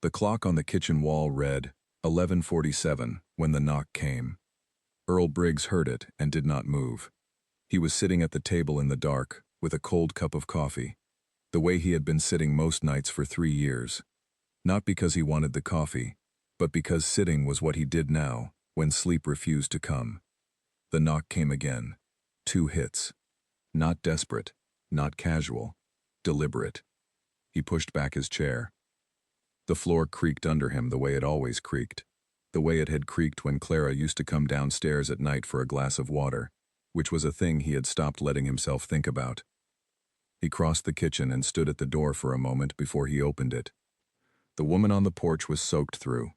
The clock on the kitchen wall read 11:47 when the knock came. Earl Briggs heard it and did not move. He was sitting at the table in the dark, with a cold cup of coffee, the way he had been sitting most nights for 3 years. Not because he wanted the coffee, but because sitting was what he did now, when sleep refused to come. The knock came again. 2 hits. Not desperate, not casual, deliberate. He pushed back his chair. The floor creaked under him the way it always creaked, the way it had creaked when Clara used to come downstairs at night for a glass of water, which was a thing he had stopped letting himself think about. He crossed the kitchen and stood at the door for a moment before he opened it. The woman on the porch was soaked through.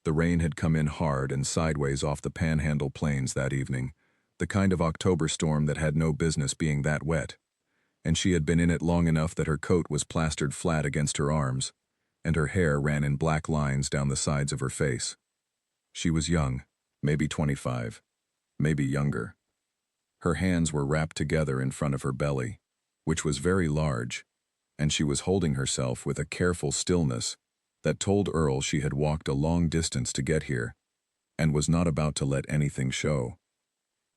The rain had come in hard and sideways off the Panhandle Plains that evening, the kind of October storm that had no business being that wet, and she had been in it long enough that her coat was plastered flat against her arms, and her hair ran in black lines down the sides of her face. She was young, maybe 25, maybe younger. Her hands were wrapped together in front of her belly, which was very large, and she was holding herself with a careful stillness that told Earl she had walked a long distance to get here, and was not about to let anything show.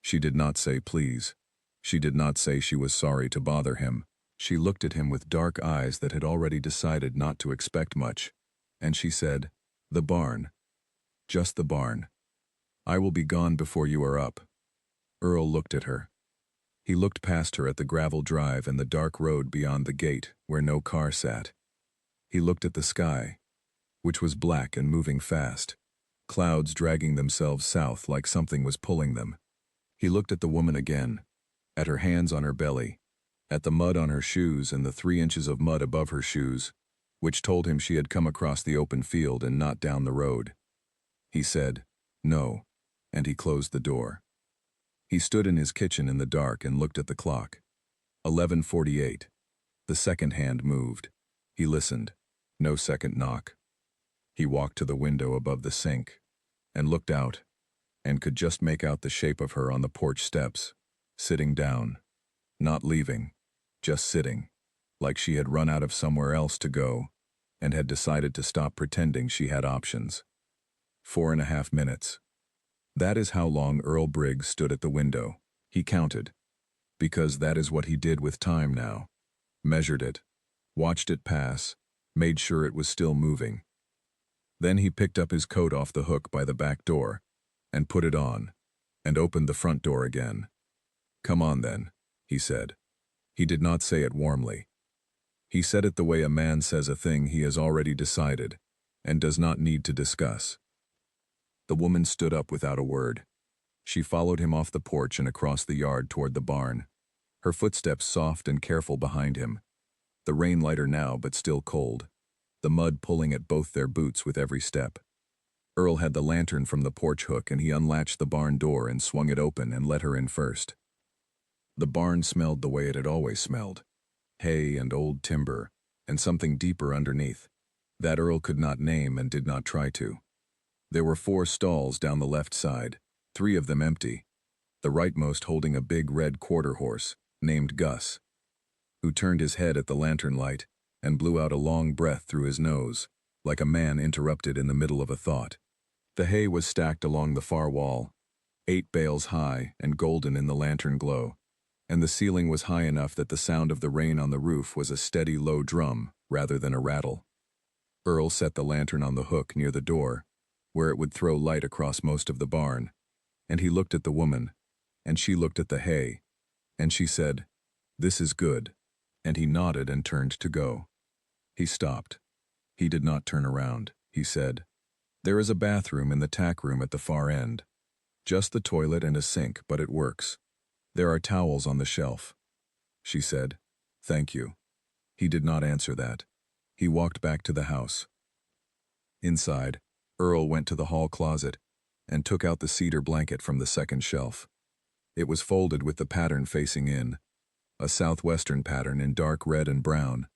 She did not say please. She did not say she was sorry to bother him. She looked at him with dark eyes that had already decided not to expect much, and she said, "The barn. Just the barn. I will be gone before you are up." Earl looked at her. He looked past her at the gravel drive and the dark road beyond the gate where no car sat. He looked at the sky, which was black and moving fast, clouds dragging themselves south like something was pulling them. He looked at the woman again, at her hands on her belly, at the mud on her shoes and the 3 inches of mud above her shoes, which told him she had come across the open field and not down the road. He said, "No," and he closed the door. He stood in his kitchen in the dark and looked at the clock. 11:48. The second hand moved. He listened. No second knock. He walked to the window above the sink and looked out and could just make out the shape of her on the porch steps, sitting down, not leaving, just sitting, like she had run out of somewhere else to go and had decided to stop pretending she had options. 4.5 minutes. That is how long Earl Briggs stood at the window. He counted, because that is what he did with time now. Measured it, watched it pass, made sure it was still moving. Then he picked up his coat off the hook by the back door and put it on and opened the front door again. "Come on then," he said. He did not say it warmly. He said it the way a man says a thing he has already decided and does not need to discuss. The woman stood up without a word. She followed him off the porch and across the yard toward the barn, her footsteps soft and careful behind him, the rain lighter now but still cold, the mud pulling at both their boots with every step. Earl had the lantern from the porch hook and he unlatched the barn door and swung it open and let her in first. The barn smelled the way it had always smelled, hay and old timber, and something deeper underneath, that Earl could not name and did not try to. There were 4 stalls down the left side, 3 of them empty, the rightmost holding a big red quarter horse, named Gus, who turned his head at the lantern light and blew out a long breath through his nose, like a man interrupted in the middle of a thought. The hay was stacked along the far wall, 8 bales high and golden in the lantern glow, and the ceiling was high enough that the sound of the rain on the roof was a steady low drum rather than a rattle. Earl set the lantern on the hook near the door, where it would throw light across most of the barn, and he looked at the woman, and she looked at the hay, and she said, "This is good," and he nodded and turned to go. He stopped. He did not turn around. He said, "There is a bathroom in the tack room at the far end. Just the toilet and a sink, but it works. There are towels on the shelf." She said, "Thank you." He did not answer that. He walked back to the house. Inside, Earl went to the hall closet and took out the cedar blanket from the second shelf. It was folded with the pattern facing in, a southwestern pattern in dark red and brown,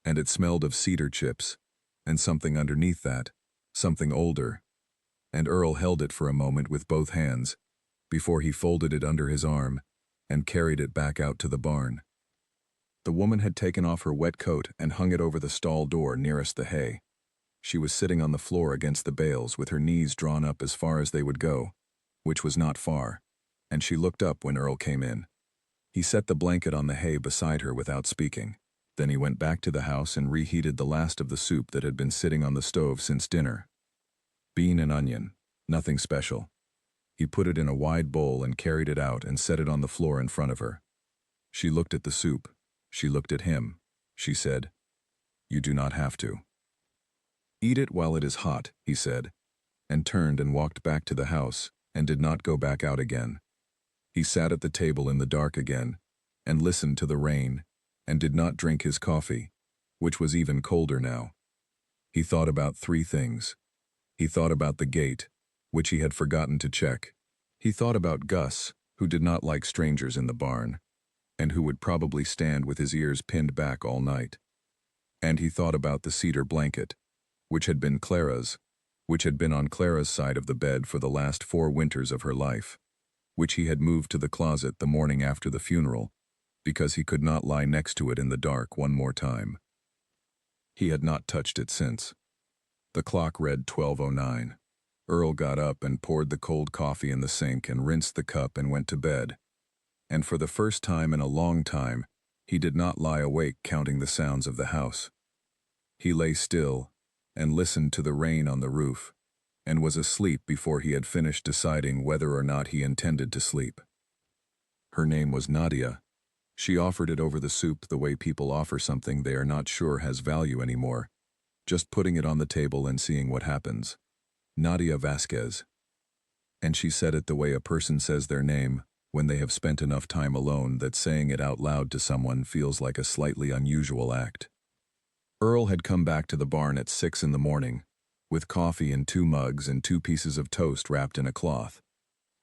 and it smelled of cedar chips, and something underneath that, something older, and Earl held it for a moment with both hands, before he folded it under his arm and carried it back out to the barn. The woman had taken off her wet coat and hung it over the stall door nearest the hay. She was sitting on the floor against the bales with her knees drawn up as far as they would go, which was not far, and she looked up when Earl came in. He set the blanket on the hay beside her without speaking. Then he went back to the house and reheated the last of the soup that had been sitting on the stove since dinner. Bean and onion, nothing special. He put it in a wide bowl and carried it out and set it on the floor in front of her. She looked at the soup. She looked at him. She said, "You do not have to." "Eat it while it is hot," he said, and turned and walked back to the house and did not go back out again. He sat at the table in the dark again and listened to the rain and did not drink his coffee, which was even colder now. He thought about three things. He thought about the gate, which he had forgotten to check. He thought about Gus, who did not like strangers in the barn, and who would probably stand with his ears pinned back all night. And he thought about the cedar blanket, which had been Clara's, which had been on Clara's side of the bed for the last 4 winters of her life, which he had moved to the closet the morning after the funeral, because he could not lie next to it in the dark one more time. He had not touched it since. The clock read 12:09. Earl got up and poured the cold coffee in the sink and rinsed the cup and went to bed. And for the first time in a long time, he did not lie awake counting the sounds of the house. He lay still and listened to the rain on the roof, and was asleep before he had finished deciding whether or not he intended to sleep. Her name was Nadia. She offered it over the soup the way people offer something they are not sure has value anymore, just putting it on the table and seeing what happens. Nadia Vasquez. And she said it the way a person says their name when they have spent enough time alone that saying it out loud to someone feels like a slightly unusual act. Earl had come back to the barn at 6 in the morning, with coffee in 2 mugs and 2 pieces of toast wrapped in a cloth,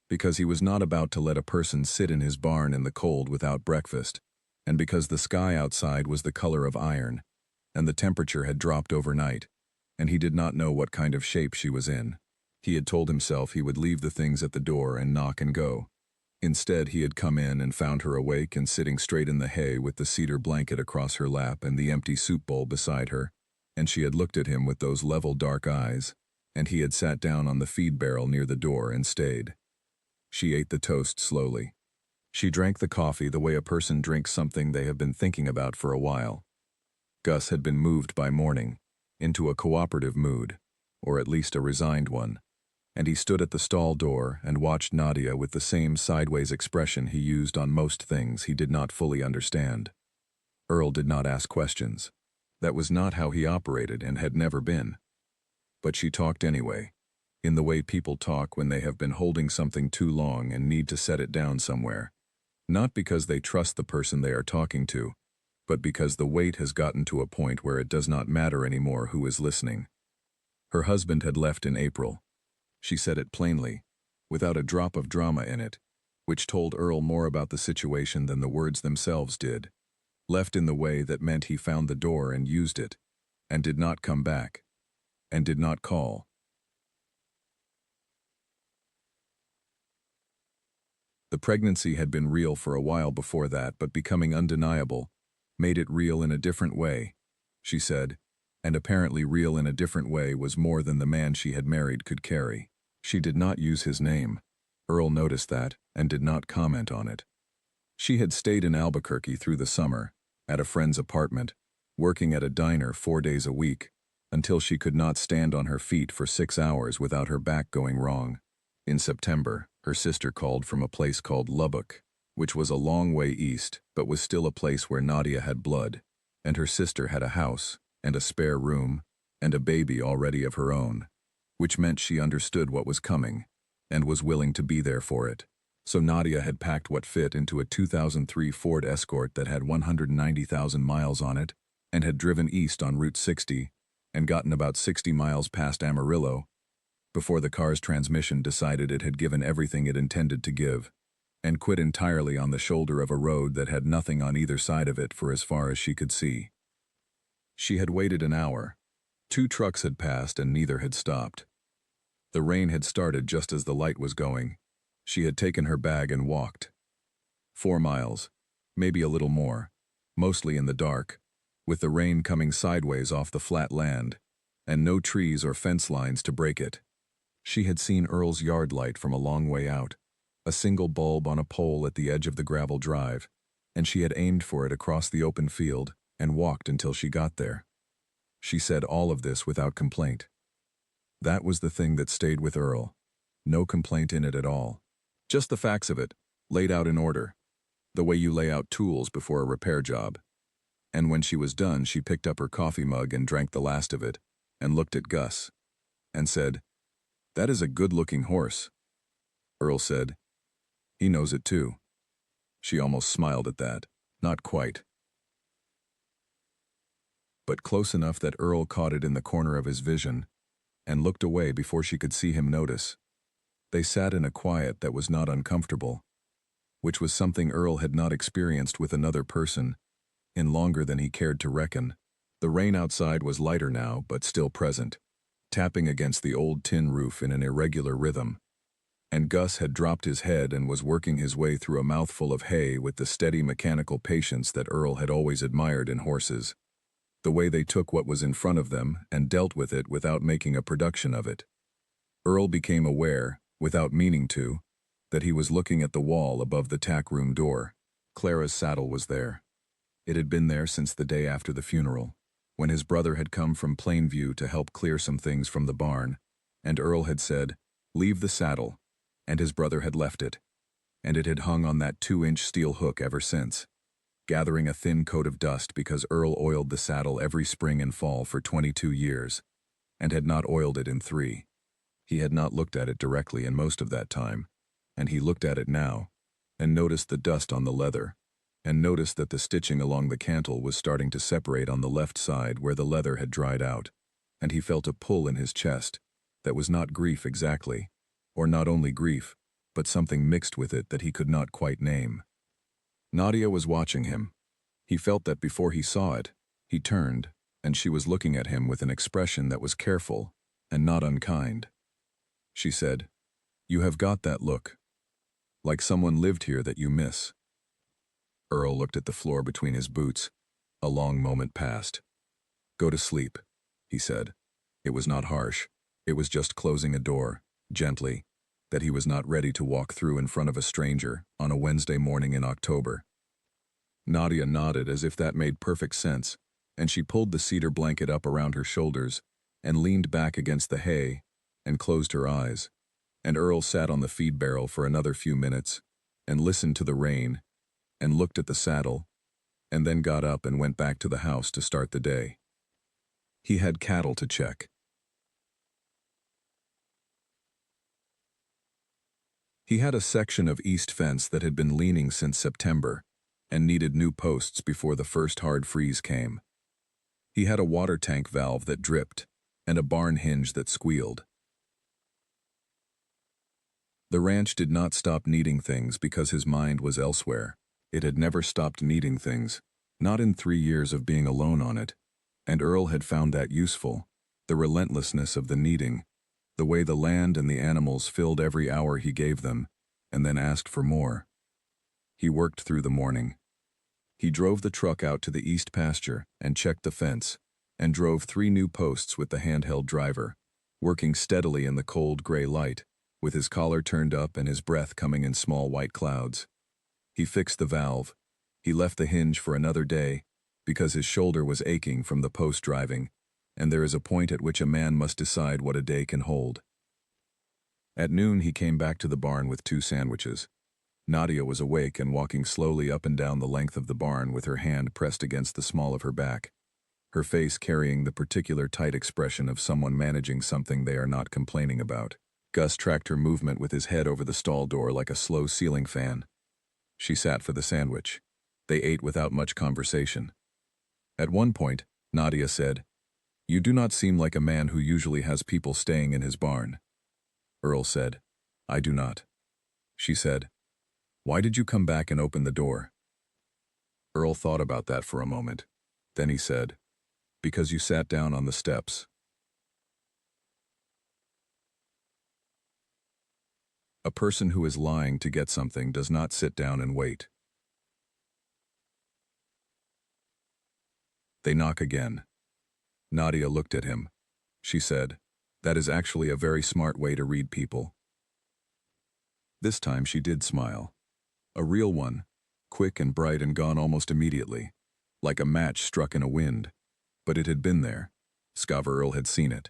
because he was not about to let a person sit in his barn in the cold without breakfast, and because the sky outside was the color of iron, and the temperature had dropped overnight, and he did not know what kind of shape she was in. He had told himself he would leave the things at the door and knock and go. Instead, he had come in and found her awake and sitting straight in the hay with the cedar blanket across her lap and the empty soup bowl beside her, and she had looked at him with those level dark eyes, and he had sat down on the feed barrel near the door and stayed. She ate the toast slowly. She drank the coffee the way a person drinks something they have been thinking about for a while. Gus had been moved by morning into a cooperative mood, or at least a resigned one, and he stood at the stall door and watched Nadia with the same sideways expression he used on most things he did not fully understand. Earl did not ask questions. That was not how he operated and had never been. But she talked anyway, in the way people talk when they have been holding something too long and need to set it down somewhere. Not because they trust the person they are talking to, but because the weight has gotten to a point where it does not matter anymore who is listening. Her husband had left in April. She said it plainly, without a drop of drama in it, which told Earl more about the situation than the words themselves did. Left in the way that meant he found the door and used it, and did not come back, and did not call. The pregnancy had been real for a while before that, but becoming undeniable made it real in a different way, she said, and apparently real in a different way was more than the man she had married could carry. She did not use his name. Earl noticed that and did not comment on it. She had stayed in Albuquerque through the summer, at a friend's apartment, working at a diner 4 days a week, until she could not stand on her feet for 6 hours without her back going wrong. In September, her sister called from a place called Lubbock, which was a long way east, but was still a place where Nadia had blood, and her sister had a house, and a spare room, and a baby already of her own, which meant she understood what was coming, and was willing to be there for it. So Nadia had packed what fit into a 2003 Ford Escort that had 190,000 miles on it, and had driven east on Route 60, and gotten about 60 miles past Amarillo, before the car's transmission decided it had given everything it intended to give, and quit entirely on the shoulder of a road that had nothing on either side of it for as far as she could see. She had waited an hour. 2 trucks had passed and neither had stopped. The rain had started just as the light was going. She had taken her bag and walked. 4 miles, maybe a little more, mostly in the dark, with the rain coming sideways off the flat land, and no trees or fence lines to break it. She had seen Earl's yard light from a long way out, a single bulb on a pole at the edge of the gravel drive, and she had aimed for it across the open field and walked until she got there. She said all of this without complaint. That was the thing that stayed with Earl. No complaint in it at all. Just the facts of it, laid out in order, the way you lay out tools before a repair job. And when she was done, she picked up her coffee mug and drank the last of it, and looked at Gus, and said, "That is a good-looking horse." Earl said, "He knows it too." She almost smiled at that. Not quite, but close enough that Earl caught it in the corner of his vision and looked away before she could see him notice. They sat in a quiet that was not uncomfortable, which was something Earl had not experienced with another person in longer than he cared to reckon. The rain outside was lighter now, but still present, tapping against the old tin roof in an irregular rhythm. And Gus had dropped his head and was working his way through a mouthful of hay with the steady mechanical patience that Earl had always admired in horses. The way they took what was in front of them and dealt with it without making a production of it. Earl became aware, without meaning to, that he was looking at the wall above the tack room door. Clara's saddle was there. It had been there since the day after the funeral, when his brother had come from Plainview to help clear some things from the barn, and Earl had said, "Leave the saddle," and his brother had left it, and it had hung on that 2-inch steel hook ever since, gathering a thin coat of dust because Earl oiled the saddle every spring and fall for 22 years, and had not oiled it in 3. He had not looked at it directly in most of that time, and he looked at it now, and noticed the dust on the leather, and noticed that the stitching along the cantle was starting to separate on the left side where the leather had dried out, and he felt a pull in his chest that was not grief exactly, or not only grief, but something mixed with it that he could not quite name. Nadia was watching him. He felt that before he saw it, he turned, and she was looking at him with an expression that was careful and not unkind. She said, "You have got that look, like someone lived here that you miss." Earl looked at the floor between his boots. A long moment passed. "Go to sleep," he said. It was not harsh. It was just closing a door, gently, that he was not ready to walk through in front of a stranger on a Wednesday morning in October. Nadia nodded as if that made perfect sense, and she pulled the cedar blanket up around her shoulders and leaned back against the hay and closed her eyes. And Earl sat on the feed barrel for another few minutes and listened to the rain and looked at the saddle, and then got up and went back to the house to start the day. He had cattle to check. He had a section of east fence that had been leaning since September and needed new posts before the first hard freeze came. He had a water tank valve that dripped and a barn hinge that squealed. The ranch did not stop needing things because his mind was elsewhere. It had never stopped needing things, not in 3 years of being alone on it, and Earl had found that useful, the relentlessness of the needing, the way the land and the animals filled every hour he gave them, and then asked for more. He worked through the morning. He drove the truck out to the east pasture and checked the fence, and drove 3 new posts with the handheld driver, working steadily in the cold gray light, with his collar turned up and his breath coming in small white clouds. He fixed the valve. He left the hinge for another day because his shoulder was aching from the post driving, and there is a point at which a man must decide what a day can hold. At noon he came back to the barn with 2 sandwiches. Nadia was awake and walking slowly up and down the length of the barn with her hand pressed against the small of her back, her face carrying the particular tight expression of someone managing something they are not complaining about. Gus tracked her movement with his head over the stall door like a slow ceiling fan. She sat for the sandwich. They ate without much conversation. At one point, Nadia said, "You do not seem like a man who usually has people staying in his barn." Earl said, "I do not." She said, "Why did you come back and open the door?" Earl thought about that for a moment. Then he said, "Because you sat down on the steps." A person who is lying to get something does not sit down and wait. They knock again. Nadia looked at him. she said. That is actually a very smart way to read people. This time she did smile. A real one, quick and bright and gone almost immediately, like a match struck in a wind. But it had been there. Scava Earl had seen it.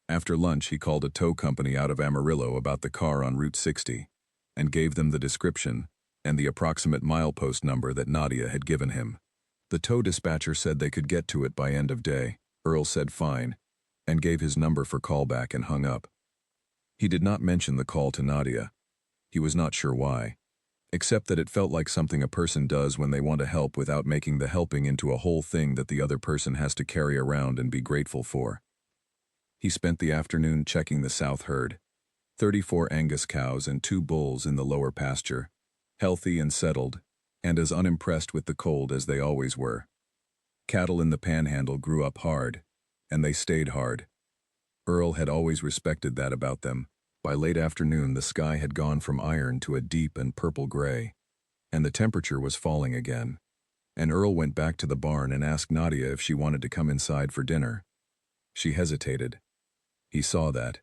After lunch, he called a tow company out of Amarillo about the car on Route 60 and gave them the description and the approximate milepost number that Nadia had given him. The tow dispatcher said they could get to it by end of day. Earl said fine and gave his number for callback and hung up. He did not mention the call to Nadia. He was not sure why, except that it felt like something a person does when they want to help without making the helping into a whole thing that the other person has to carry around and be grateful for. He spent the afternoon checking the south herd, 34 Angus cows and 2 bulls in the lower pasture, healthy and settled, and as unimpressed with the cold as they always were. Cattle in the Panhandle grew up hard, and they stayed hard. Earl had always respected that about them. By late afternoon, the sky had gone from iron to a deep and purple gray, and the temperature was falling again. And Earl went back to the barn and asked Nadia if she wanted to come inside for dinner. She hesitated. He saw that.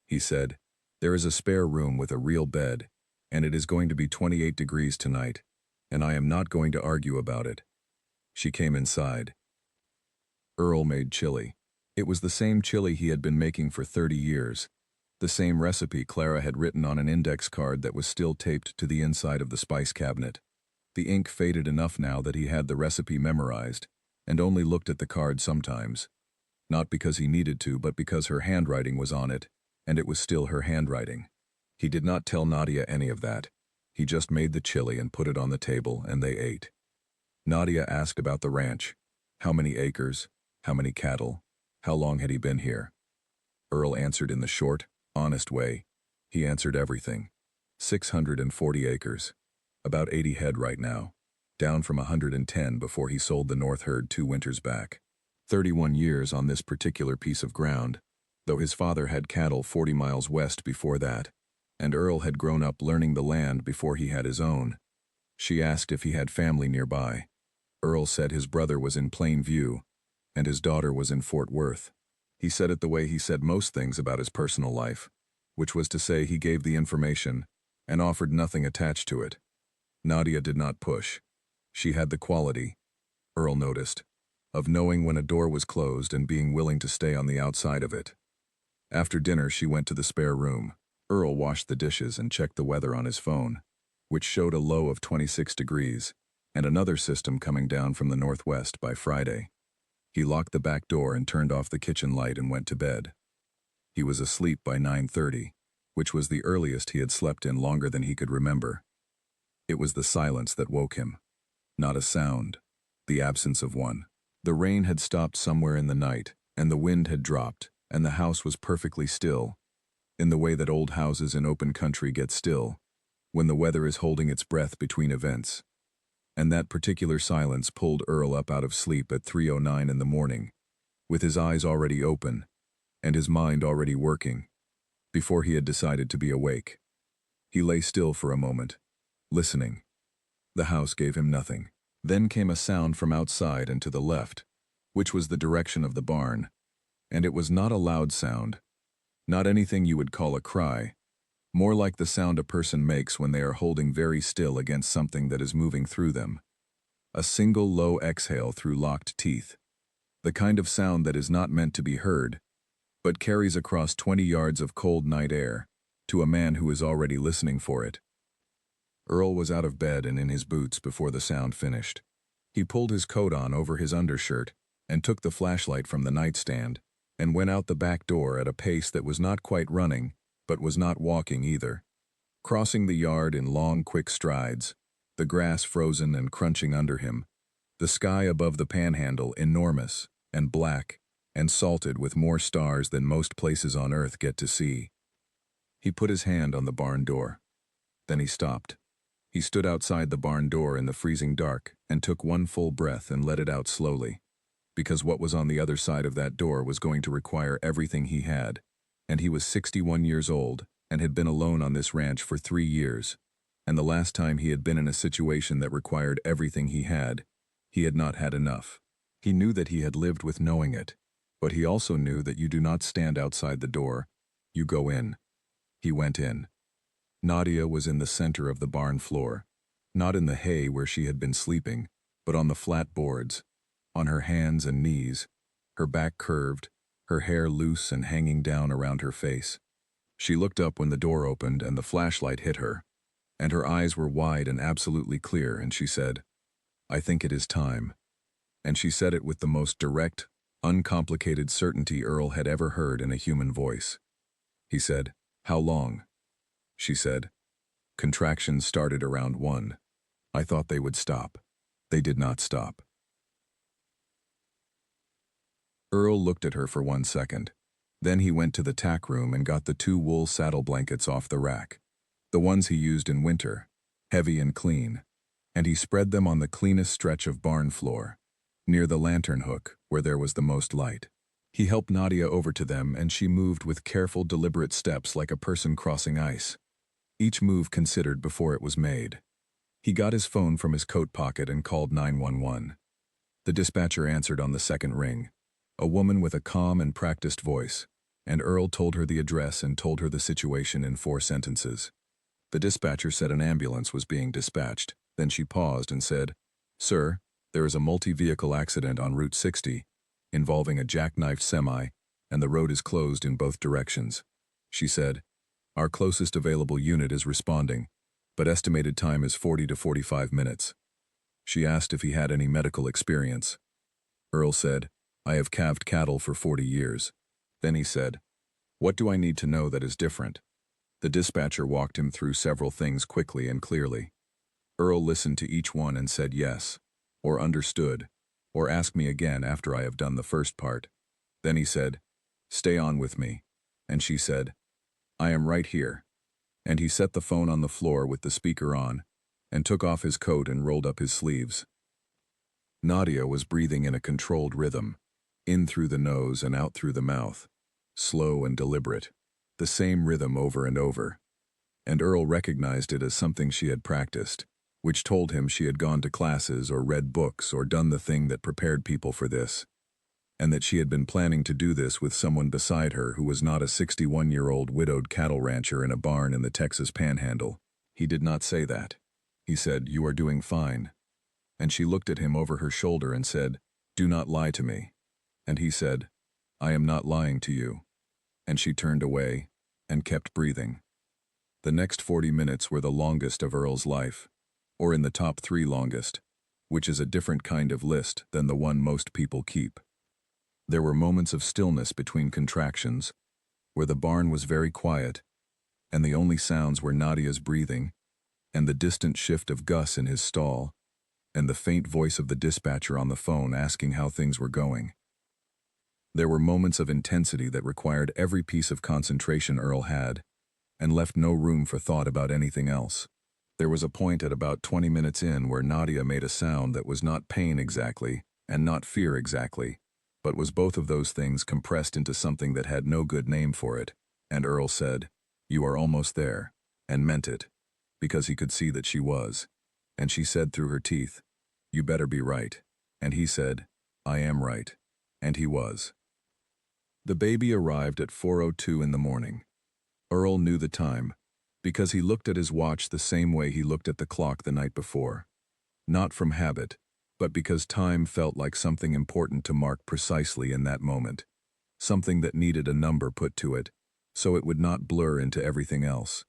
He said, "There is a spare room with a real bed, and it is going to be 28 degrees tonight, and I am not going to argue about it." She came inside. Earl made chili. It was the same chili he had been making for 30 years. The same recipe Clara had written on an index card that was still taped to the inside of the spice cabinet. The ink faded enough now that he had the recipe memorized, and only looked at the card sometimes. Not because he needed to, but because her handwriting was on it, and it was still her handwriting. He did not tell Nadia any of that. He just made the chili and put it on the table, and they ate. Nadia asked about the ranch. How many acres? How many cattle? How long had he been here? Earl answered in the short, honest way. He answered everything. 640 acres. About 80 head right now. Down from 110 before he sold the north herd 2 winters back. 31 years on this particular piece of ground, though his father had cattle 40 miles west before that, and Earl had grown up learning the land before he had his own. She asked if he had family nearby. Earl said his brother was in Plainview, and his daughter was in Fort Worth. He said it the way he said most things about his personal life, which was to say he gave the information and offered nothing attached to it. Nadia did not push. She had the quality, Earl noticed, of knowing when a door was closed and being willing to stay on the outside of it. After dinner, she went to the spare room. Earl washed the dishes and checked the weather on his phone, which showed a low of 26 degrees and another system coming down from the northwest by Friday. He locked the back door and turned off the kitchen light and went to bed. He was asleep by 9:30, which was the earliest he had slept in longer than he could remember. It was the silence that woke him. Not a sound, the absence of one. The rain had stopped somewhere in the night, and the wind had dropped, and the house was perfectly still, in the way that old houses in open country get still, when the weather is holding its breath between events. And that particular silence pulled Earl up out of sleep at 3:09 in the morning, with his eyes already open, and his mind already working, before he had decided to be awake. He lay still for a moment, listening. The house gave him nothing. Then came a sound from outside and to the left, which was the direction of the barn, and it was not a loud sound, not anything you would call a cry, more like the sound a person makes when they are holding very still against something that is moving through them. A single low exhale through locked teeth, the kind of sound that is not meant to be heard, but carries across 20 yards of cold night air to a man who is already listening for it. Earl was out of bed and in his boots before the sound finished. He pulled his coat on over his undershirt and took the flashlight from the nightstand and went out the back door at a pace that was not quite running, but was not walking either. Crossing the yard in long, quick strides, the grass frozen and crunching under him, the sky above the Panhandle enormous and black and salted with more stars than most places on earth get to see. He put his hand on the barn door. Then he stopped. He stood outside the barn door in the freezing dark and took one full breath and let it out slowly, because what was on the other side of that door was going to require everything he had, and he was 61 years old and had been alone on this ranch for 3 years, and the last time he had been in a situation that required everything he had not had enough. He knew that he had lived with knowing it, But he also knew that you do not stand outside the door, you go in. He went in. Nadia was in the center of the barn floor, not in the hay where she had been sleeping, but on the flat boards, on her hands and knees, her back curved, her hair loose and hanging down around her face. She looked up when the door opened and the flashlight hit her, and her eyes were wide and absolutely clear, and she said, "I think it is time." And she said it with the most direct, uncomplicated certainty Earl had ever heard in a human voice. He said, "How long?" She said, "Contractions started around 1. I thought they would stop. They did not stop." Earl looked at her for 1 second. Then he went to the tack room and got the 2 wool saddle blankets off the rack, the ones he used in winter, heavy and clean, and he spread them on the cleanest stretch of barn floor, near the lantern hook where there was the most light. He helped Nadia over to them, and she moved with careful, deliberate steps like a person crossing ice, each move considered before it was made. He got his phone from his coat pocket and called 911. The dispatcher answered on the second ring, a woman with a calm and practiced voice, and Earl told her the address and told her the situation in 4 sentences. The dispatcher said an ambulance was being dispatched. Then she paused and said, "Sir, there is a multi-vehicle accident on Route 60 involving a jackknifed semi, and the road is closed in both directions." She said, "Our closest available unit is responding, but estimated time is 40 to 45 minutes. She asked if he had any medical experience. Earl said, "I have calved cattle for 40 years. Then he said, "What do I need to know that is different?" The dispatcher walked him through several things quickly and clearly. Earl listened to each one and said yes, or understood, or ask me again after I have done the first part. Then he said, "Stay on with me." And she said, "I am right here." And he set the phone on the floor with the speaker on, and took off his coat and rolled up his sleeves. Nadia was breathing in a controlled rhythm, in through the nose and out through the mouth, slow and deliberate, the same rhythm over and over. And Earl recognized it as something she had practiced, which told him she had gone to classes or read books or done the thing that prepared people for this, and that she had been planning to do this with someone beside her who was not a 61-year-old widowed cattle rancher in a barn in the Texas Panhandle. He did not say that. He said, "You are doing fine." And she looked at him over her shoulder and said, "Do not lie to me." And he said, "I am not lying to you." And she turned away and kept breathing. The next 40 minutes were the longest of Earl's life, or in the top 3 longest, which is a different kind of list than the one most people keep. There were moments of stillness between contractions, where the barn was very quiet, and the only sounds were Nadia's breathing, and the distant shift of Gus in his stall, and the faint voice of the dispatcher on the phone asking how things were going. There were moments of intensity that required every piece of concentration Earl had, and left no room for thought about anything else. There was a point at about 20 minutes in where Nadia made a sound that was not pain exactly, and not fear exactly, but was both of those things compressed into something that had no good name for it, and Earl said, "You are almost there," and meant it, because he could see that she was. And she said through her teeth, "You better be right." And he said, "I am right." And he was. The baby arrived at 4:02 in the morning. Earl knew the time, because he looked at his watch the same way he looked at the clock the night before. Not from habit, but because time felt like something important to mark precisely in that moment, something that needed a number put to it, so it would not blur into everything else.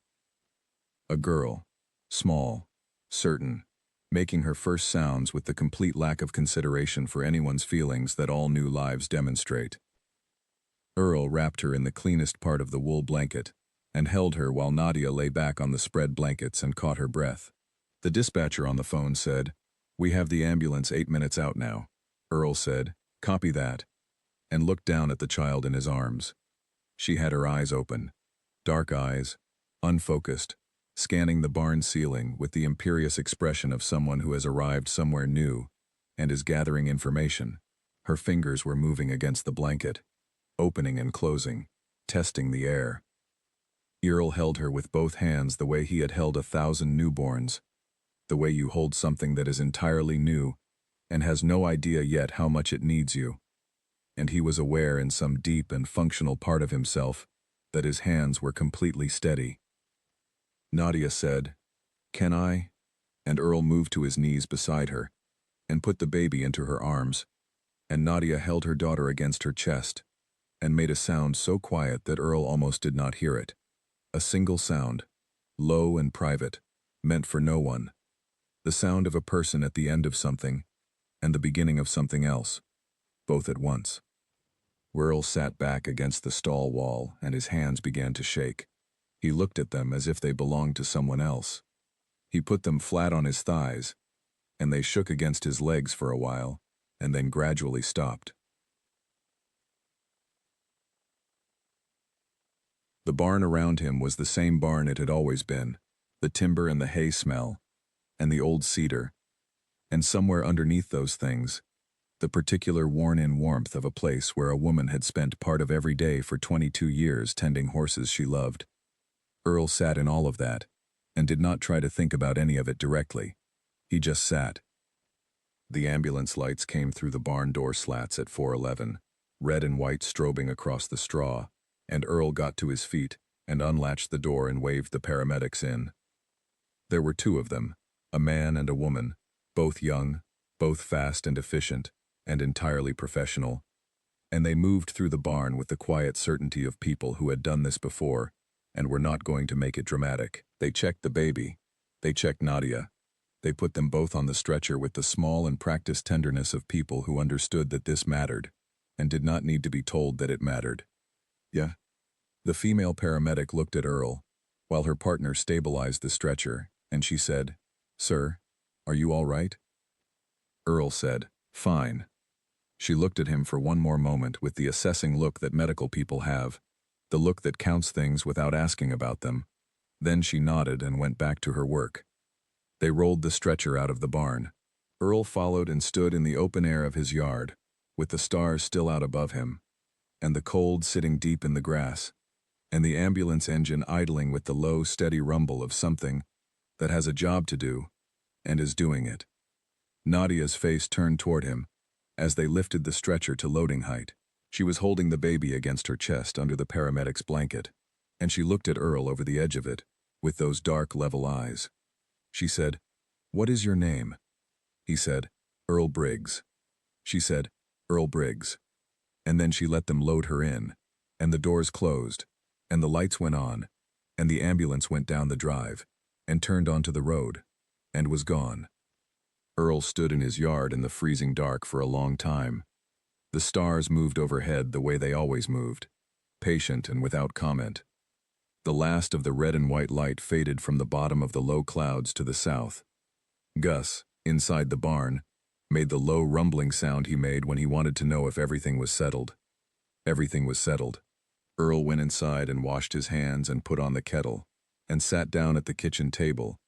A girl, small, certain, making her first sounds with the complete lack of consideration for anyone's feelings that all new lives demonstrate. Earl wrapped her in the cleanest part of the wool blanket, and held her while Nadia lay back on the spread blankets and caught her breath. The dispatcher on the phone said, "We have the ambulance 8 minutes out now." Earl said, "Copy that," and looked down at the child in his arms. She had her eyes open, dark eyes, unfocused, scanning the barn ceiling with the imperious expression of someone who has arrived somewhere new and is gathering information. Her fingers were moving against the blanket, opening and closing, testing the air. Earl held her with both hands the way he had held 1,000 newborns, the way you hold something that is entirely new and has no idea yet how much it needs you. and he was aware in some deep and functional part of himself that his hands were completely steady. Nadia said, "Can I?" And Earl moved to his knees beside her and put the baby into her arms, and Nadia held her daughter against her chest and made a sound so quiet that Earl almost did not hear it. A single sound, low and private, meant for no one. The sound of a person at the end of something and the beginning of something else, both at once. Earl sat back against the stall wall and his hands began to shake. He looked at them as if they belonged to someone else. He put them flat on his thighs, and they shook against his legs for a while, and then gradually stopped. The barn around him was the same barn it had always been, the timber and the hay smell, and the old cedar, and somewhere underneath those things, the particular worn-in warmth of a place where a woman had spent part of every day for 22 years tending horses she loved. Earl sat in all of that, and did not try to think about any of it directly. He just sat. The ambulance lights came through the barn door slats at 4:11, red and white strobing across the straw, and Earl got to his feet and unlatched the door and waved the paramedics in. There were two of them, a man and a woman, both young, both fast and efficient, and entirely professional, and they moved through the barn with the quiet certainty of people who had done this before and were not going to make it dramatic. They checked the baby. They checked Nadia. They put them both on the stretcher with the small and practiced tenderness of people who understood that this mattered and did not need to be told that it mattered. Yeah. The female paramedic looked at Earl while her partner stabilized the stretcher, and she said, "Sir, are you all right?" Earl said, "Fine." She looked at him for one more moment with the assessing look that medical people have, the look that counts things without asking about them. Then she nodded and went back to her work. They rolled the stretcher out of the barn. Earl followed and stood in the open air of his yard, with the stars still out above him, and the cold sitting deep in the grass, and the ambulance engine idling with the low, steady rumble of something that has a job to do and is doing it. Nadia's face turned toward him as they lifted the stretcher to loading height. She was holding the baby against her chest under the paramedic's blanket, and she looked at Earl over the edge of it, with those dark, level eyes. She said, "What is your name?" He said, "Earl Briggs." She said, "Earl Briggs." And then she let them load her in, and the doors closed, and the lights went on, and the ambulance went down the drive, and turned onto the road, and was gone. Earl stood in his yard in the freezing dark for a long time. The stars moved overhead the way they always moved, patient and without comment. The last of the red and white light faded from the bottom of the low clouds to the south. Gus, inside the barn, made the low rumbling sound he made when he wanted to know if everything was settled. Everything was settled. Earl went inside and washed his hands and put on the kettle, and sat down at the kitchen table,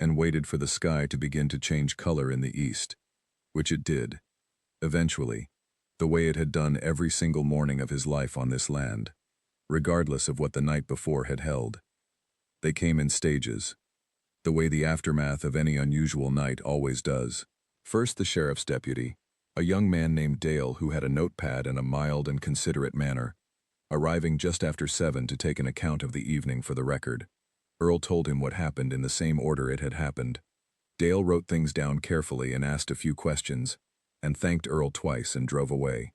and waited for the sky to begin to change color in the east, which it did, eventually, the way it had done every single morning of his life on this land, regardless of what the night before had held. They came in stages, the way the aftermath of any unusual night always does. First the sheriff's deputy, a young man named Dale who had a notepad and a mild and considerate manner, arriving just after 7 to take an account of the evening for the record. Earl told him what happened in the same order it had happened. Dale wrote things down carefully and asked a few questions, and thanked Earl twice and drove away.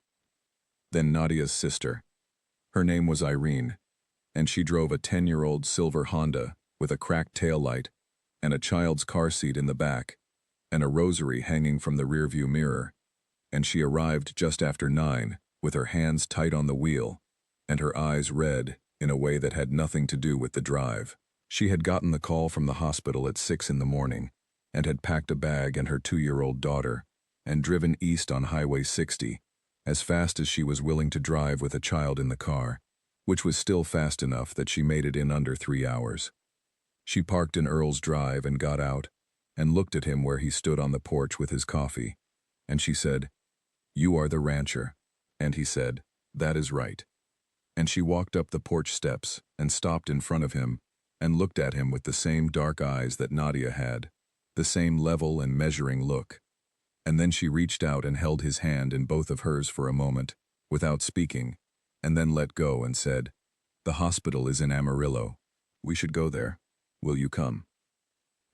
Then Nadia's sister. Her name was Irene, and she drove a 10-year-old silver Honda with a cracked taillight and a child's car seat in the back, and a rosary hanging from the rearview mirror, and she arrived just after 9 with her hands tight on the wheel and her eyes red in a way that had nothing to do with the drive. She had gotten the call from the hospital at 6 in the morning and had packed a bag and her 2-year-old daughter and driven east on Highway 60 as fast as she was willing to drive with a child in the car, which was still fast enough that she made it in under 3 hours. She parked in Earl's drive and got out and looked at him where he stood on the porch with his coffee, and she said, "You are the rancher." And he said, "That is right." And she walked up the porch steps and stopped in front of him and looked at him with the same dark eyes that Nadia had, the same level and measuring look. And then she reached out and held his hand in both of hers for a moment, without speaking, and then let go and said, "The hospital is in Amarillo. We should go there. Will you come?"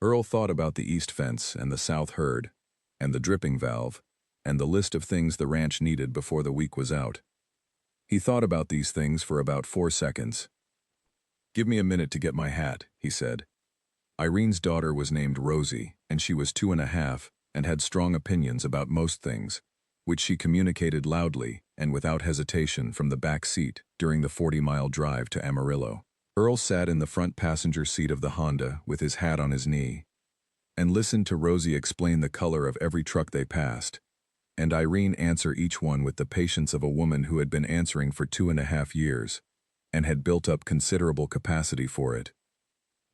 Earl thought about the east fence and the south herd, and the dripping valve, and the list of things the ranch needed before the week was out. He thought about these things for about 4 seconds. "Give me a minute to get my hat," he said. Irene's daughter was named Rosie, and she was 2.5 and had strong opinions about most things, which she communicated loudly and without hesitation from the back seat during the 40-mile drive to Amarillo. Earl sat in the front passenger seat of the Honda with his hat on his knee and listened to Rosie explain the color of every truck they passed, and Irene answer each one with the patience of a woman who had been answering for 2.5 years and had built up considerable capacity for it.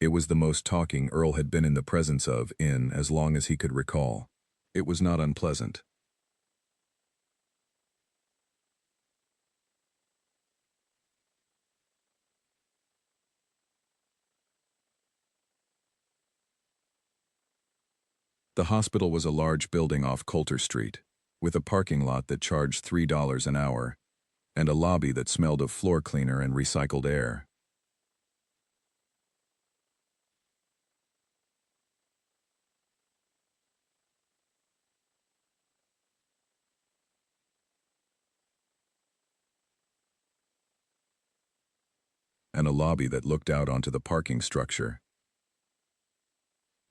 It was the most talking Earl had been in the presence of in as long as he could recall. It was not unpleasant. The hospital was a large building off Coulter Street, with a parking lot that charged $3 an hour, and a lobby that smelled of floor cleaner and recycled air. And a lobby that looked out onto the parking structure.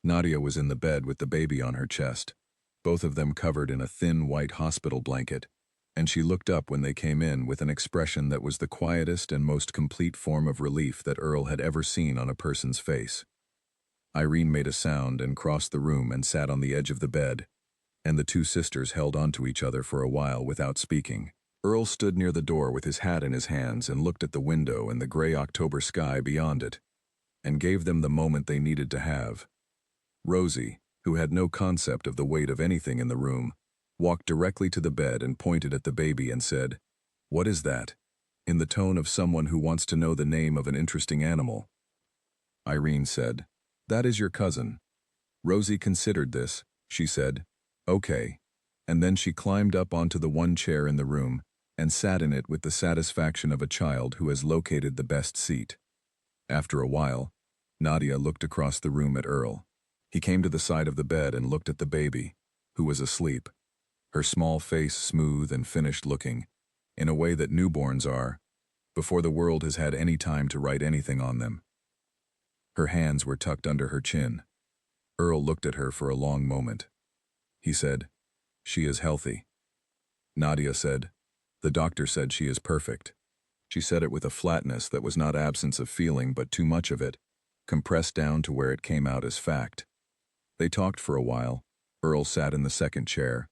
Nadia was in the bed with the baby on her chest, both of them covered in a thin white hospital blanket, and she looked up when they came in with an expression that was the quietest and most complete form of relief that Earl had ever seen on a person's face. Irene made a sound and crossed the room and sat on the edge of the bed, and the two sisters held onto each other for a while without speaking. Earl stood near the door with his hat in his hands and looked at the window and the gray October sky beyond it, and gave them the moment they needed to have. Rosie, who had no concept of the weight of anything in the room, walked directly to the bed and pointed at the baby and said, "What is that?" in the tone of someone who wants to know the name of an interesting animal. Irene said, "That is your cousin." Rosie considered this. She said, "Okay," and then she climbed up onto the one chair in the room and sat in it with the satisfaction of a child who has located the best seat. After a while, Nadia looked across the room at Earl. He came to the side of the bed and looked at the baby, who was asleep, her small face smooth and finished looking, in a way that newborns are, before the world has had any time to write anything on them. Her hands were tucked under her chin. Earl looked at her for a long moment. He said, "She is healthy." Nadia said, "The doctor said she is perfect." She said it with a flatness that was not absence of feeling but too much of it, compressed down to where it came out as fact. They talked for a while. Earl sat in the second chair,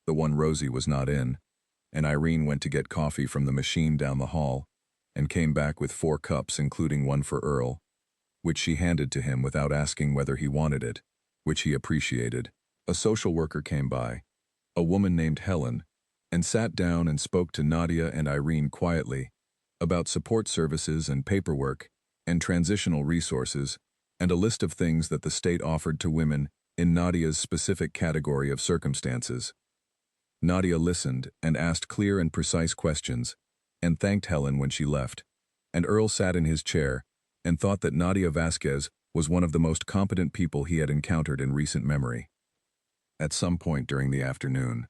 the one Rosie was not in, and Irene went to get coffee from the machine down the hall and came back with 4 cups including one for Earl, which she handed to him without asking whether he wanted it, which he appreciated. A social worker came by, a woman named Helen, and sat down and spoke to Nadia and Irene quietly about support services and paperwork and transitional resources and a list of things that the state offered to women in Nadia's specific category of circumstances. Nadia listened and asked clear and precise questions and thanked Helen when she left, and Earl sat in his chair and thought that Nadia Vasquez was one of the most competent people he had encountered in recent memory. At some point during the afternoon,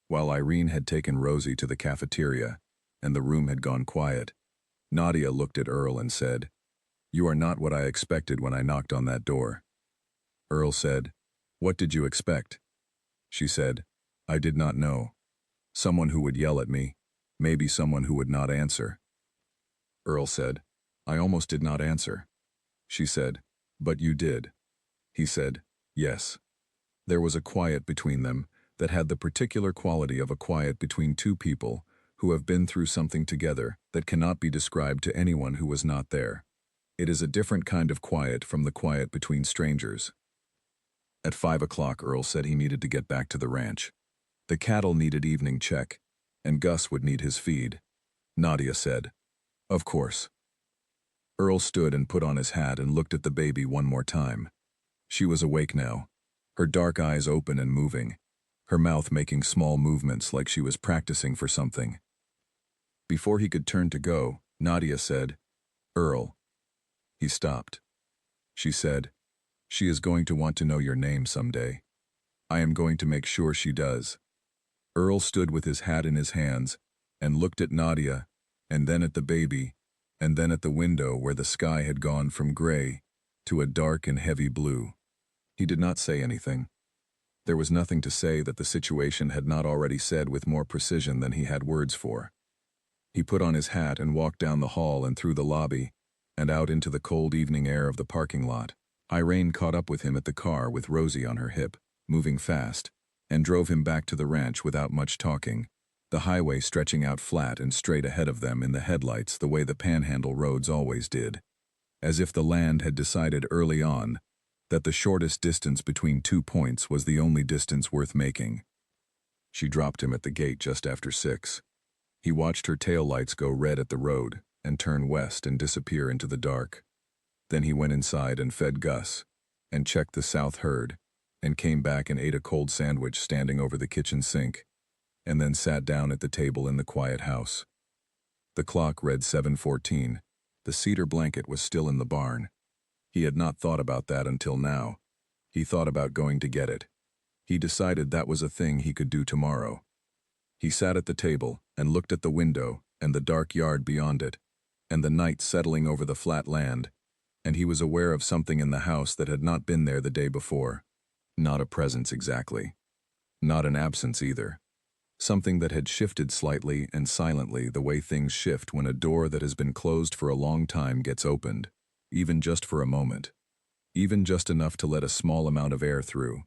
while Irene had taken Rosie to the cafeteria and the room had gone quiet, Nadia looked at Earl and said, "You are not what I expected when I knocked on that door." Earl said, "What did you expect?" She said, "I did not know. Someone who would yell at me, maybe someone who would not answer." Earl said, "I almost did not answer." She said, "But you did." He said, "Yes." There was a quiet between them that had the particular quality of a quiet between two people who have been through something together that cannot be described to anyone who was not there. It is a different kind of quiet from the quiet between strangers. At 5 o'clock, Earl said he needed to get back to the ranch. The cattle needed evening check, and Gus would need his feed. Nadia said, "Of course." Earl stood and put on his hat and looked at the baby one more time. She was awake now, her dark eyes open and moving, her mouth making small movements like she was practicing for something. Before he could turn to go, Nadia said, "Earl." He stopped. She said, "She is going to want to know your name someday. I am going to make sure she does." Earl stood with his hat in his hands and looked at Nadia, and then at the baby, and then at the window where the sky had gone from gray to a dark and heavy blue. He did not say anything. There was nothing to say that the situation had not already said with more precision than he had words for. He put on his hat and walked down the hall and through the lobby and out into the cold evening air of the parking lot. Irene caught up with him at the car with Rosie on her hip, moving fast, and drove him back to the ranch without much talking, the highway stretching out flat and straight ahead of them in the headlights the way the Panhandle roads always did, as if the land had decided early on that the shortest distance between 2 points was the only distance worth making. She dropped him at the gate just after 6. He watched her taillights go red at the road and turn west and disappear into the dark. Then he went inside and fed Gus, and checked the south herd, and came back and ate a cold sandwich standing over the kitchen sink, and then sat down at the table in the quiet house. The clock read 7:14. The cedar blanket was still in the barn. He had not thought about that until now. He thought about going to get it. He decided that was a thing he could do tomorrow. He sat at the table and looked at the window and the dark yard beyond it, and the night settling over the flat land, and he was aware of something in the house that had not been there the day before. Not a presence exactly. Not an absence either. Something that had shifted slightly and silently the way things shift when a door that has been closed for a long time gets opened, even just for a moment. Even just enough to let a small amount of air through.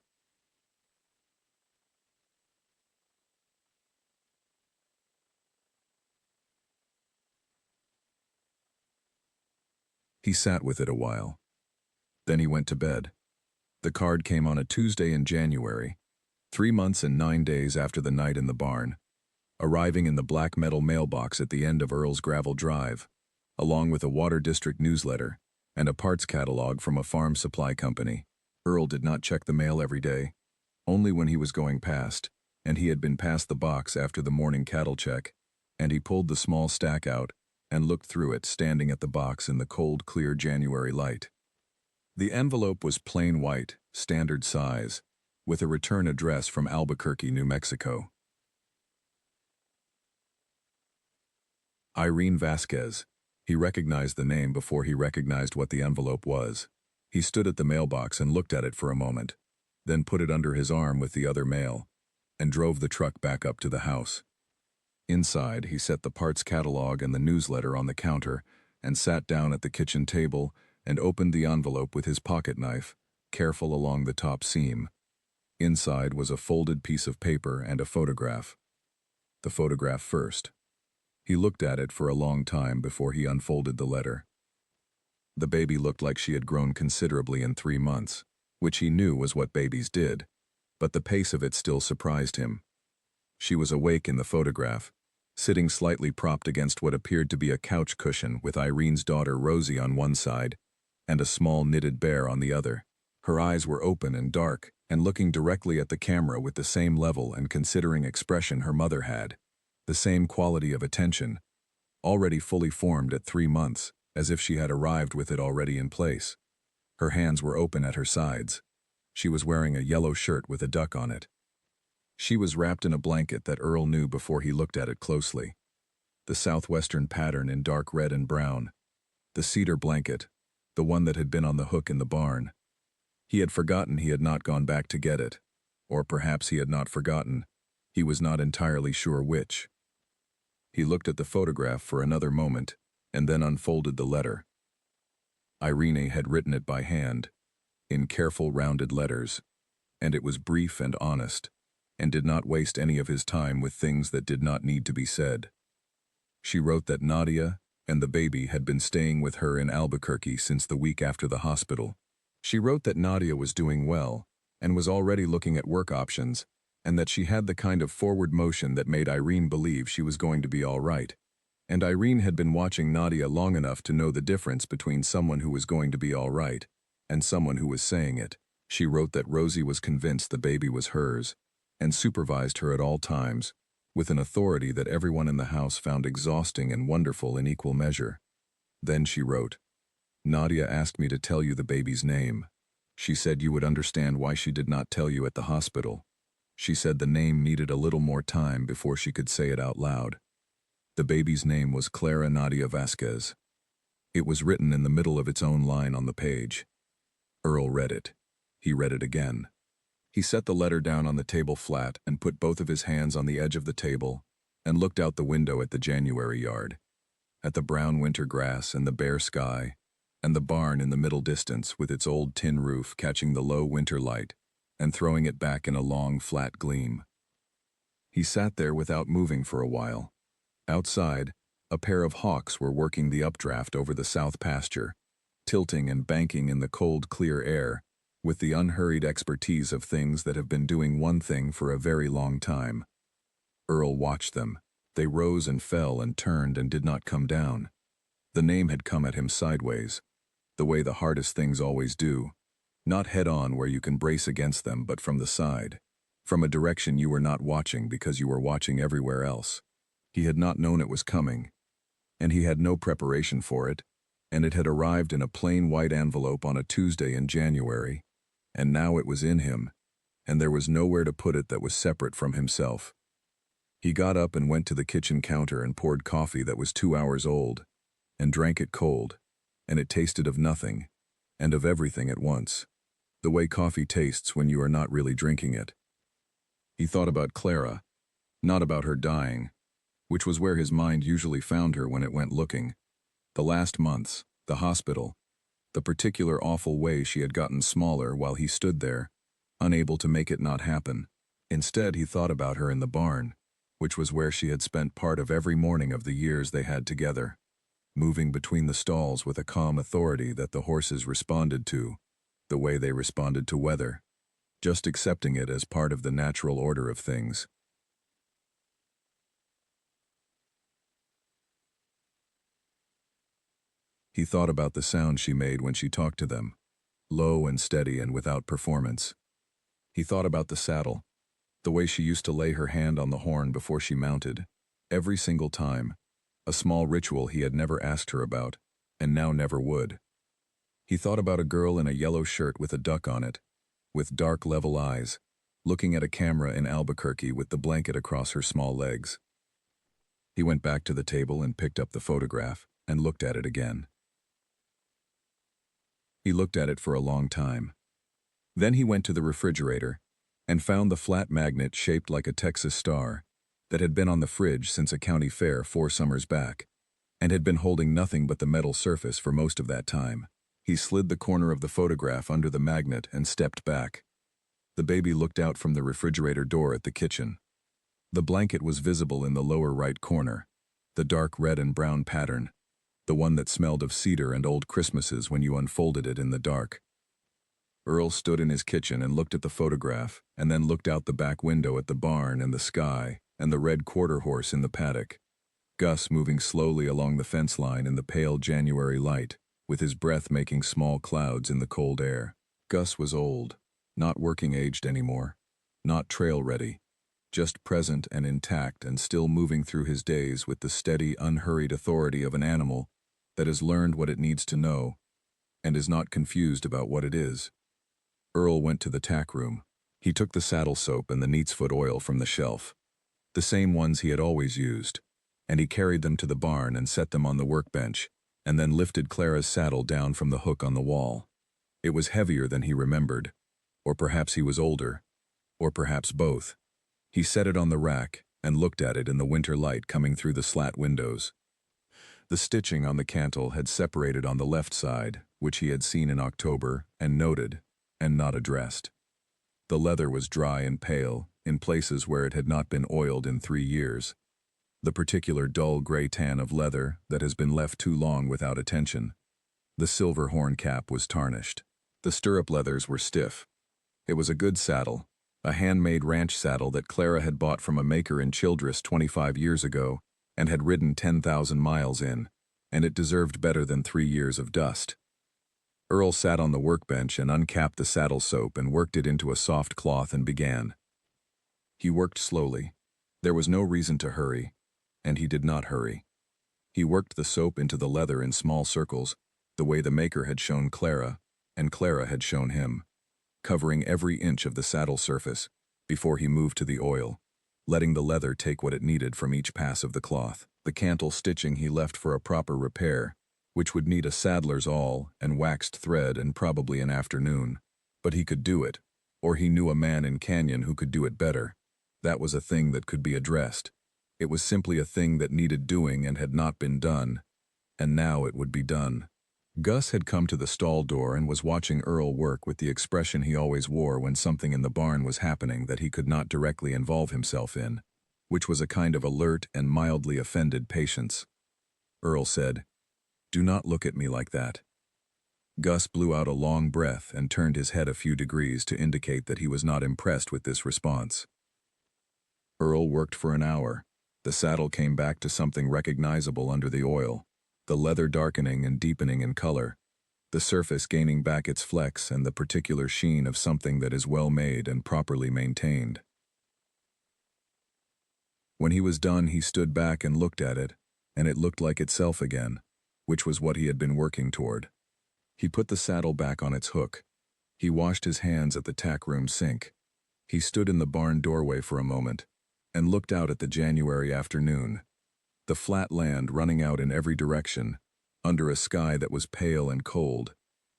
He sat with it a while. Then he went to bed. The card came on a Tuesday in January, 3 months and 9 days after the night in the barn, arriving in the black metal mailbox at the end of Earl's gravel drive, along with a Water District newsletter and a parts catalog from a farm supply company. Earl did not check the mail every day, only when he was going past, and he had been past the box after the morning cattle check, and he pulled the small stack out and looked through it standing at the box in the cold, clear January light. The envelope was plain white, standard size, with a return address from Albuquerque, New Mexico. Irene Vasquez. He recognized the name before he recognized what the envelope was. He stood at the mailbox and looked at it for a moment, then put it under his arm with the other mail, and drove the truck back up to the house. Inside, he set the parts catalog and the newsletter on the counter and sat down at the kitchen table and opened the envelope with his pocket knife, careful along the top seam. Inside was a folded piece of paper and a photograph. The photograph first. He looked at it for a long time before he unfolded the letter. The baby looked like she had grown considerably in 3 months, which he knew was what babies did, but the pace of it still surprised him. She was awake in the photograph, sitting slightly propped against what appeared to be a couch cushion with Irene's daughter Rosie on one side and a small knitted bear on the other. Her eyes were open and dark and looking directly at the camera with the same level and considering expression her mother had, the same quality of attention, already fully formed at 3 months, as if she had arrived with it already in place. Her hands were open at her sides. She was wearing a yellow shirt with a duck on it. She was wrapped in a blanket that Earl knew before he looked at it closely. The southwestern pattern in dark red and brown. The cedar blanket, the one that had been on the hook in the barn. He had forgotten he had not gone back to get it. Or perhaps he had not forgotten. He was not entirely sure which. He looked at the photograph for another moment, and then unfolded the letter. Irene had written it by hand, in careful rounded letters, and it was brief and honest, and did not waste any of his time with things that did not need to be said. She wrote that Nadia and the baby had been staying with her in Albuquerque since the week after the hospital. She wrote that Nadia was doing well and was already looking at work options, and that she had the kind of forward motion that made Irene believe she was going to be all right. And Irene had been watching Nadia long enough to know the difference between someone who was going to be all right and someone who was saying it. She wrote that Rosie was convinced the baby was hers and supervised her at all times, with an authority that everyone in the house found exhausting and wonderful in equal measure. Then she wrote, "Nadia asked me to tell you the baby's name. She said you would understand why she did not tell you at the hospital. She said the name needed a little more time before she could say it out loud. The baby's name was Clara Nadia Vasquez." It was written in the middle of its own line on the page. Earl read it. He read it again. He set the letter down on the table flat and put both of his hands on the edge of the table and looked out the window at the January yard, at the brown winter grass and the bare sky, and the barn in the middle distance with its old tin roof catching the low winter light and throwing it back in a long, flat gleam. He sat there without moving for a while. Outside, a pair of hawks were working the updraft over the south pasture, tilting and banking in the cold, clear air, with the unhurried expertise of things that have been doing one thing for a very long time. Earl watched them. They rose and fell and turned and did not come down. The name had come at him sideways, the way the hardest things always do, not head-on where you can brace against them, but from the side, from a direction you were not watching because you were watching everywhere else. He had not known it was coming, and he had no preparation for it, and it had arrived in a plain white envelope on a Tuesday in January, and now it was in him, and there was nowhere to put it that was separate from himself. He got up and went to the kitchen counter and poured coffee that was 2 hours old, and drank it cold, and it tasted of nothing, and of everything at once, the way coffee tastes when you are not really drinking it. He thought about Clara, not about her dying, which was where his mind usually found her when it went looking. The last months, the hospital, the particular awful way she had gotten smaller while he stood there, unable to make it not happen. Instead, he thought about her in the barn, which was where she had spent part of every morning of the years they had together, moving between the stalls with a calm authority that the horses responded to, the way they responded to weather, just accepting it as part of the natural order of things. He thought about the sound she made when she talked to them, low and steady and without performance. He thought about the saddle, the way she used to lay her hand on the horn before she mounted, every single time, a small ritual he had never asked her about, and now never would. He thought about a girl in a yellow shirt with a duck on it, with dark level eyes, looking at a camera in Albuquerque with the blanket across her small legs. He went back to the table and picked up the photograph and looked at it again. He looked at it for a long time. Then he went to the refrigerator and found the flat magnet shaped like a Texas star that had been on the fridge since a county fair 4 summers back and had been holding nothing but the metal surface for most of that time. He slid the corner of the photograph under the magnet and stepped back. The baby looked out from the refrigerator door at the kitchen. The blanket was visible in the lower right corner, the dark red and brown pattern, the one that smelled of cedar and old Christmases when you unfolded it in the dark. Earl stood in his kitchen and looked at the photograph, and then looked out the back window at the barn and the sky and the red quarter horse in the paddock. Gus moving slowly along the fence line in the pale January light, with his breath making small clouds in the cold air. Gus was old, not working-aged anymore, not trail-ready, just present and intact and still moving through his days with the steady, unhurried authority of an animal that has learned what it needs to know and is not confused about what it is. Earl went to the tack room. He took the saddle soap and the neat's foot oil from the shelf, the same ones he had always used, and he carried them to the barn and set them on the workbench, and then lifted Clara's saddle down from the hook on the wall. It was heavier than he remembered, or perhaps he was older, or perhaps both. He set it on the rack and looked at it in the winter light coming through the slat windows. The stitching on the cantle had separated on the left side, which he had seen in October and noted, and not addressed. The leather was dry and pale, in places where it had not been oiled in 3 years. The particular dull gray tan of leather that has been left too long without attention. The silver horn cap was tarnished. The stirrup leathers were stiff. It was a good saddle, a handmade ranch saddle that Clara had bought from a maker in Childress 25 years ago and had ridden 10,000 miles in, and it deserved better than 3 years of dust. Earl sat on the workbench and uncapped the saddle soap and worked it into a soft cloth and began. He worked slowly, There was no reason to hurry, and he did not hurry. He worked the soap into the leather in small circles, the way the maker had shown Clara, and Clara had shown him, covering every inch of the saddle surface before he moved to the oil, letting the leather take what it needed from each pass of the cloth. The cantle stitching he left for a proper repair, which would need a saddler's awl and waxed thread and probably an afternoon. But he could do it, or he knew a man in Canyon who could do it better. That was a thing that could be addressed. It was simply a thing that needed doing and had not been done, and now it would be done. Gus had come to the stall door and was watching Earl work with the expression he always wore when something in the barn was happening that he could not directly involve himself in, which was a kind of alert and mildly offended patience. Earl said, "Do not look at me like that." Gus blew out a long breath and turned his head a few degrees to indicate that he was not impressed with this response. Earl worked for an hour. The saddle came back to something recognizable under the oil, the leather darkening and deepening in color, the surface gaining back its flecks and the particular sheen of something that is well made and properly maintained. When he was done, he stood back and looked at it, and it looked like itself again, which was what he had been working toward. He put the saddle back on its hook. He washed his hands at the tack room sink. He stood in the barn doorway for a moment and looked out at the January afternoon, the flat land running out in every direction, under a sky that was pale and cold,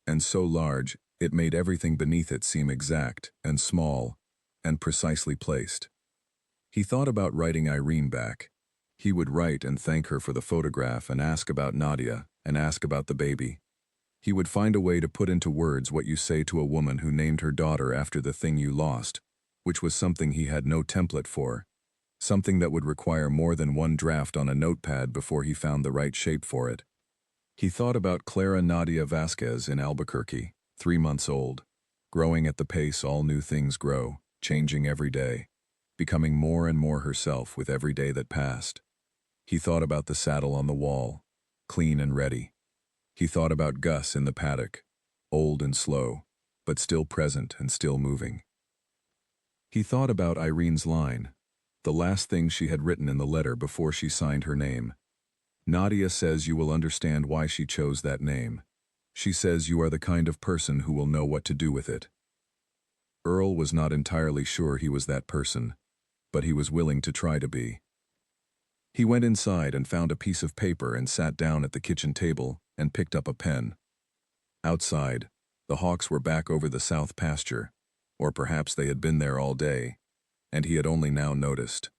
and so large it made everything beneath it seem exact and small and precisely placed. He thought about writing Irene back. He would write and thank her for the photograph and ask about Nadia and ask about the baby. He would find a way to put into words what you say to a woman who named her daughter after the thing you lost, which was something he had no template for, something that would require more than one draft on a notepad before he found the right shape for it. He thought about Clara Nadia Vasquez in Albuquerque, 3 months old, growing at the pace all new things grow, changing every day, becoming more and more herself with every day that passed. He thought about the saddle on the wall, clean and ready. He thought about Gus in the paddock, old and slow, but still present and still moving. He thought about Irene's line, the last thing she had written in the letter before she signed her name. Nadia says you will understand why she chose that name. She says you are the kind of person who will know what to do with it. Earl was not entirely sure he was that person, but he was willing to try to be. He went inside and found a piece of paper and sat down at the kitchen table and picked up a pen. Outside, the hawks were back over the south pasture, or perhaps they had been there all day, and he had only now noticed,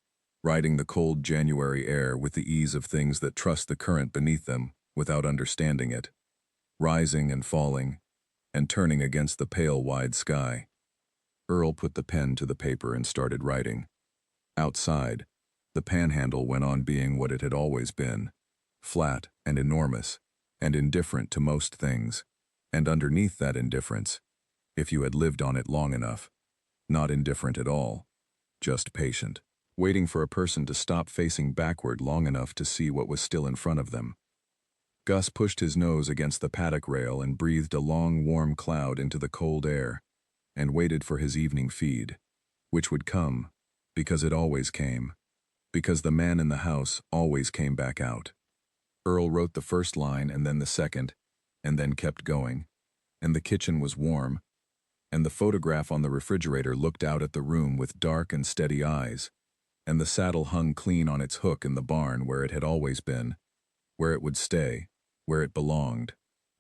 riding the cold January air with the ease of things that trust the current beneath them without understanding it, rising and falling, and turning against the pale wide sky. Earl put the pen to the paper and started writing. Outside, the panhandle went on being what it had always been, flat and enormous, and indifferent to most things, and underneath that indifference, if you had lived on it long enough, not indifferent at all, just patient, waiting for a person to stop facing backward long enough to see what was still in front of them. Gus pushed his nose against the paddock rail and breathed a long, warm cloud into the cold air, and waited for his evening feed, which would come, because it always came, because the man in the house always came back out. Earl wrote the first line and then the second, and then kept going, and the kitchen was warm, and the photograph on the refrigerator looked out at the room with dark and steady eyes, and the saddle hung clean on its hook in the barn where it had always been, where it would stay, where it belonged.